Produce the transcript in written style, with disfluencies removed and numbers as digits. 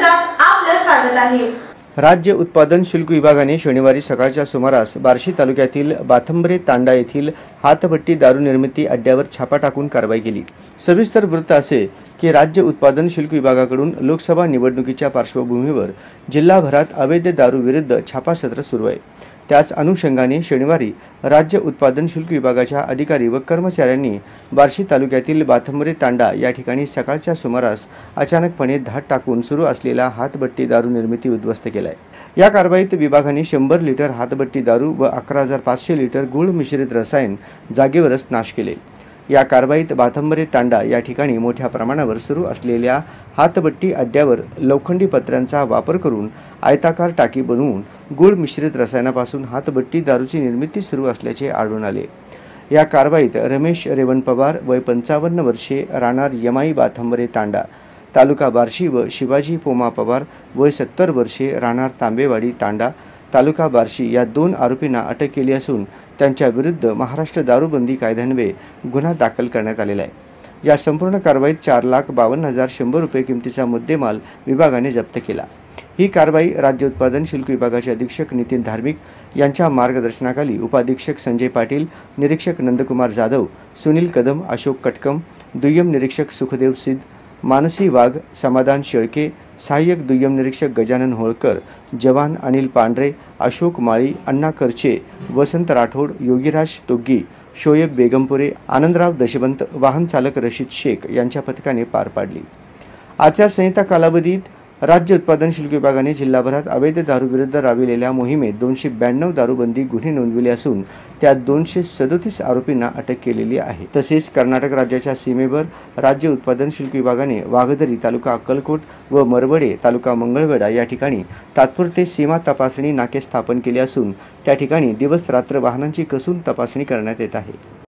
चित्रात आपलं स्वागत आहे। राज्य उत्पादन शुल्क विभागाने शनिवारी सकाळच्या सुमारास बार्शी तालुक्यातील बाथंबरे तांडा येथील हातभट्टी दारू निर्मिती अड्ड्यावर छापा टाकून कारवाई केली। सविस्तर वृत्त असे की राज्य उत्पादन शुल्क विभागाकडून लोकसभा निवडणुकीच्या पार्श्वभूमीवर जिल्हाभरात अवैध दारू विरुद्ध छापासत्र सुरू आहे। त्याच अनुषंगाने शनिवारी राज्य उत्पादन शुल्क विभागाच्या अधिकारी व कर्मचाऱ्यांनी बार्शी तालुक्यातील बाथंबरे तांडा या ठिकाणी सकाळच्या सुमारास अचानकपणे धाड टाकून सुरू असलेला हातभट्टी दारू निर्मिती उद्ध्वस्त केलाय। या कारवाईत विभागाने 100 लिटर हातभट्टी दारू व 11,500 लिटर गुळ मिश्रित रसायन जागेवरच नाश केले। या कारवाईत बाथंबरे तांडा या ठिकाणी मोठ्या प्रमाणावर सुरू असलेल्या हातभट्टी अड्ड्यावर लोखंडी पत्र्यांचा वापर करून आयताकार टाकी बनवून गुळ मिश्रित रसायनापासून हातभट्टी दारूची निर्मिती सुरू असल्याचे आढळून आले। या कारवाईत रमेश रेवण पवार वय 55 वर्षे राहणार यमाई बाथंबरे तांडा तालुका बार्शी व शिवाजी पोमा पवार वय 70 वर्षे राहणार तांबेवाडी तांडा तालुका बार्शी या 2 आरोपींना अटक केली असून त्यांच्या विरुद्ध महाराष्ट्र दारूबंदी कायद्यान्वये गुन्हा दाखल करण्यात आलेला आहे। या संपूर्ण कारवाईत 4,52,100 रुपये किमतीचा मुद्देमाल विभागाने जप्त केला। ही कारवाई राज्य उत्पादन शुल्क विभागाचे अधीक्षक नितीन धार्मिक यांच्या मार्गदर्शनाखाली उपाधीक्षक संजय पाटील, निरीक्षक नंदकुमार जाधव, सुनील कदम, अशोक कटकम, दुय्यम निरीक्षक सुखदेव सिद्ध, मानसी वाघ, समाधान शेळके, सहाय्यक दुय्यम निरीक्षक गजानन होळकर, जवान अनिल पांढरे, अशोक माळी, अण्णा करचे, वसंत राठोड, योगीराज तोग्गी, शोएब बेगमपुरे, आनंदराव दशवंत, वाहन चालक रशीद शेख यांच्या पथकाने पार पाडली। आचारसंहिता कालावधीत राज्य उत्पादन शुल्क विभागाने जिल्हाभरात अवैध दारू विरुद्ध राबविलेल्या मोहिमेत 292 दारूबंदी गुन्हे नोंदविले असून त्यात 237 आरोपींना अटक केलेली आहे। तसेच कर्नाटक राज्याच्या सीमेवर राज्य उत्पादन शुल्क विभागाने वाघदरी तालुका अक्कलकोट व मरवडे तालुका मंगळवेढा या ठिकाणी तात्पुरते सीमा तपासणी नाके स्थापन केले असून त्या ठिकाणी दिवस रात्र वाहनांची कसून तपासणी करण्यात येत आहे।